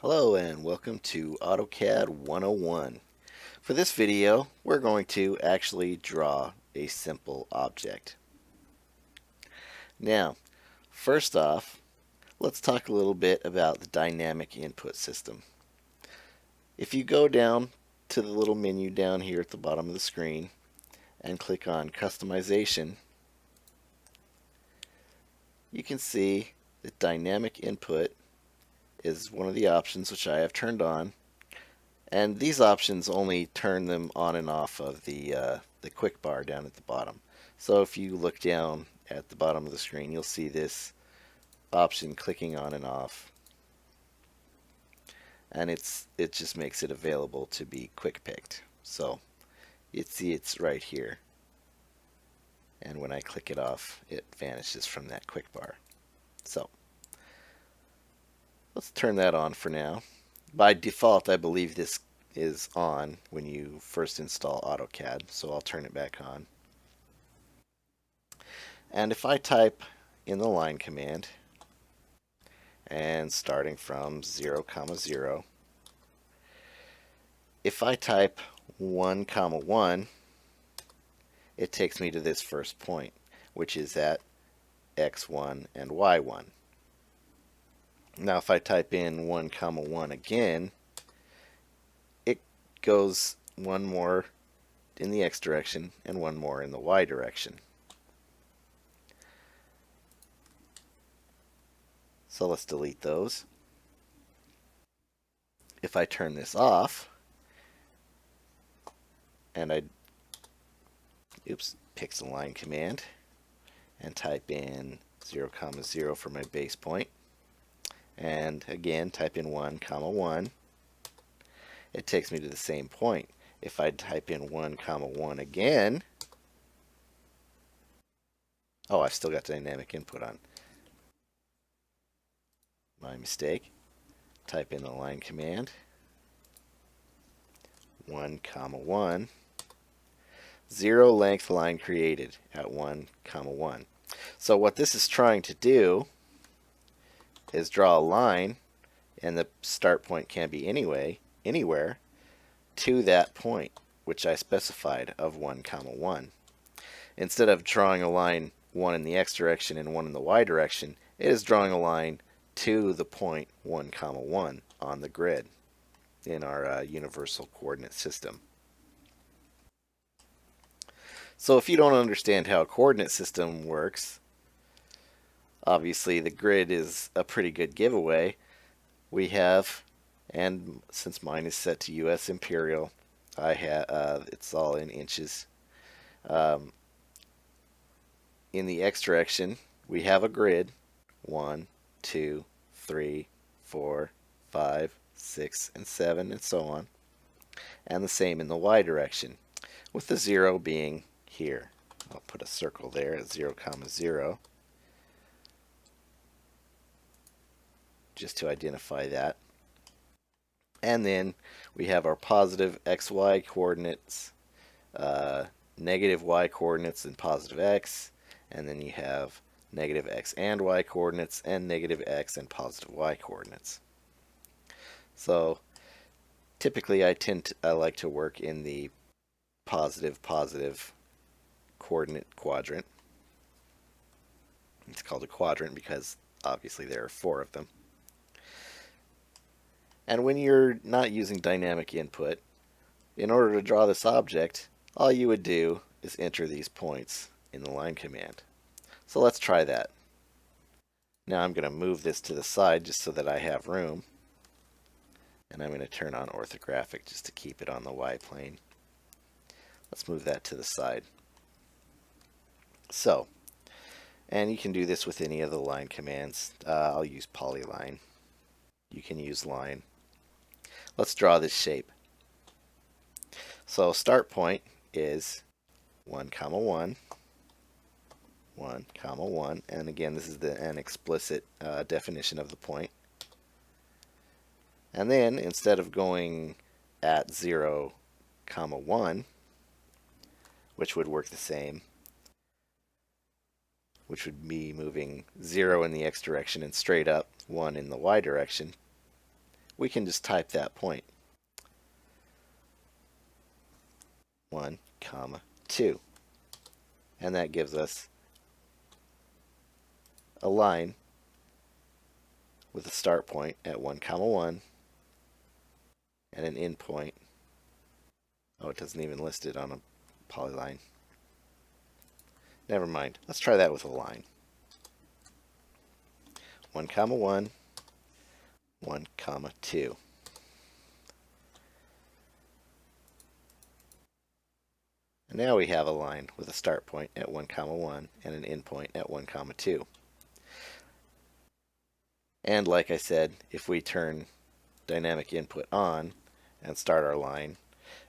Hello and welcome to AutoCAD 101. For this video, we're going to actually draw a simple object. Now, first off, let's talk a little bit about the dynamic input system. If you go down to the little menu down here at the bottom of the screen and click on Customization, you can see that dynamic input is one of the options which I have turned on. And these options only turn them on and off of the quick bar down at the bottom. So if you look down at the bottom of the screen, you'll see this option clicking on and off. And it just makes it available to be quick picked. So you see it's right here. And when I click it off, it vanishes from that quick bar. So let's turn that on for now. By default, I believe this is on when you first install AutoCAD, so I'll turn it back on. And if I type in the line command, and starting from 0, 0, if I type 1, 1, it takes me to this first point, which is at x1 and y1. Now if I type in 1, 1 again, it goes one more in the x direction and one more in the y direction. So let's delete those. If I turn this off, and I picks the line command and type in 0, 0 for my base point, and again type in 1, 1, it takes me to the same point. If I type in 1, 1 again, oh, I've still got dynamic input on. My mistake. Type in the line command, 1, 1, 0 length line created at 1, 1. So what this is trying to do is draw a line, and the start point can be anywhere, to that point which I specified of 1, 1. Instead of drawing a line one in the x direction and one in the y direction, it is drawing a line to the point 1, 1 on the grid in our universal coordinate system. So if you don't understand how a coordinate system works, obviously the grid is a pretty good giveaway. We have, and since mine is set to US Imperial, I have it's all in inches. In the x direction, we have a grid: 1, 2, 3, 4, 5, 6, and 7, and so on. And the same in the y direction, with the 0 being here. I'll put a circle there at 0, 0, just to identify that. And then we have our positive xy coordinates, negative y coordinates, and positive x. And then you have negative x and y coordinates, and negative x and positive y coordinates. So typically I like to work in the positive coordinate quadrant. It's called a quadrant because obviously there are 4 of them. And when you're not using dynamic input, in order to draw this object, all you would do is enter these points in the line command. So let's try that. Now I'm going to move this to the side just so that I have room. And I'm going to turn on orthographic just to keep it on the Y plane. Let's move that to the side. So, and you can do this with any of the line commands. I'll use polyline. You can use line. Let's draw this shape. So start point is 1, 1, 1, 1, and again this is an explicit definition of the point. And then instead of going at 0, 1, which would work the same, which would be moving 0 in the x direction and straight up 1 in the y direction, we can just type that point. 1, comma, 2. And that gives us a line with a start point at 1, comma 1 and an end point. Oh, it doesn't even list it on a polyline. Never mind. Let's try that with a line. 1, comma 1, 1, comma 2. And now we have a line with a start point at 1, comma 1 and an end point at 1, comma 2. And like I said, if we turn dynamic input on and start our line,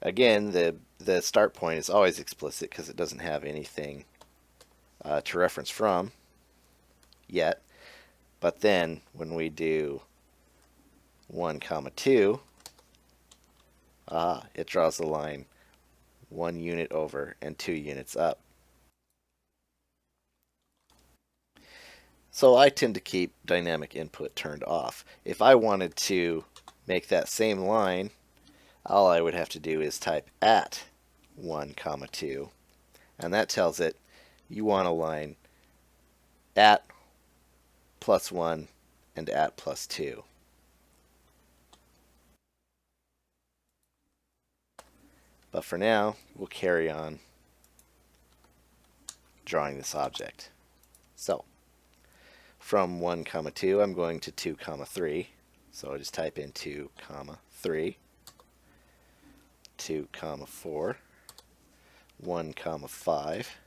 again, the start point is always explicit because it doesn't have anything to reference from yet. But then when we do 1, comma 2, it draws the line 1 unit over and 2 units up. So I tend to keep dynamic input turned off. If I wanted to make that same line, all I would have to do is type at 1, comma 2, and that tells it you want a line at plus 1 and at plus 2. But for now, we'll carry on drawing this object. So from 1, comma 2, I'm going to 2, comma 3. So I just type in 2, comma 3, 2, comma 4, 1, comma 5,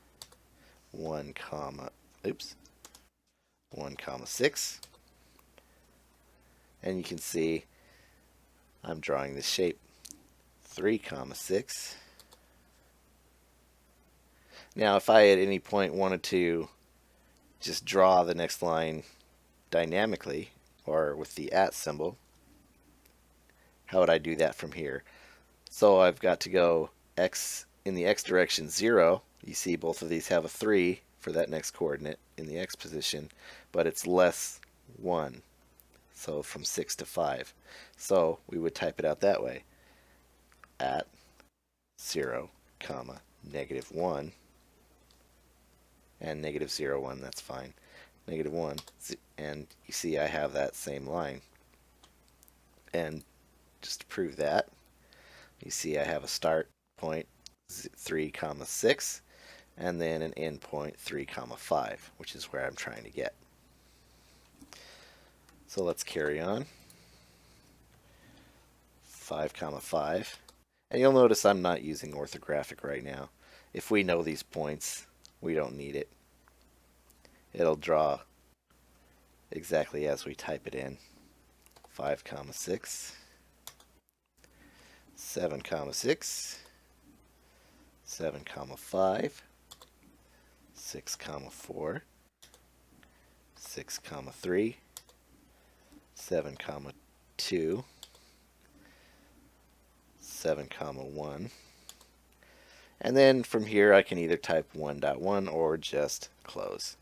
1, comma, 1, comma 6. And you can see I'm drawing this shape 3, comma 6. Now if I at any point wanted to just draw the next line dynamically or with the at symbol, how would I do that from here? So I've got to go x in the x direction 0. You see both of these have a 3 for that next coordinate in the x position, but it's less 1. So from 6 to 5. So we would type it out that way. At 0, comma, negative 1. And negative 0, 1, that's fine. Negative 1. And you see I have that same line. And just to prove that, you see I have a start point 3, comma 6, and then an end point 3, comma 5, which is where I'm trying to get. So let's carry on. 5, comma 5. And you'll notice I'm not using orthographic right now. If we know these points, we don't need it. It'll draw exactly as we type it in. 5, comma 6, 7, comma 6, 7, comma 5, 6, comma 4, 6, comma 3, 7, comma 2, 7, comma 1. And then from here I can either type 1.1 or just close.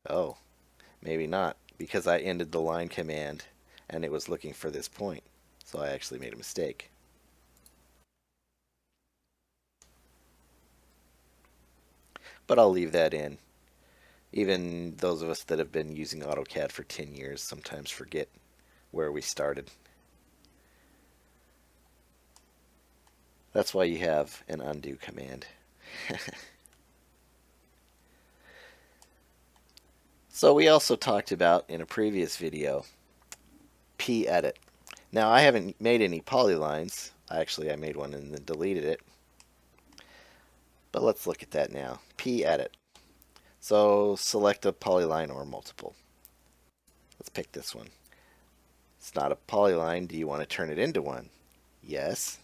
Oh, maybe not, because I ended the line command and it was looking for this point. So I actually made a mistake. But I'll leave that in. Even those of us that have been using AutoCAD for 10 years sometimes forget where we started. That's why you have an undo command. So we also talked about in a previous video p-edit. Now I haven't made any polylines. Actually I made one and then deleted it. But let's look at that now. P-edit. So select a polyline or multiple. Let's pick this one. It's not a polyline. Do you want to turn it into one? Yes.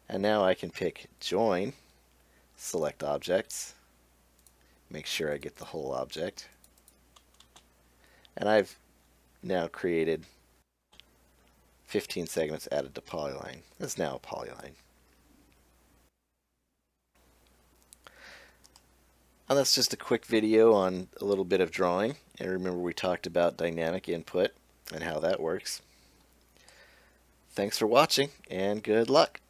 And now I can pick join, select objects, make sure I get the whole object. And I've now created 15 segments added to polyline. That's now a polyline. And that's just a quick video on a little bit of drawing. And remember we talked about dynamic input and how that works. Thanks for watching, and good luck.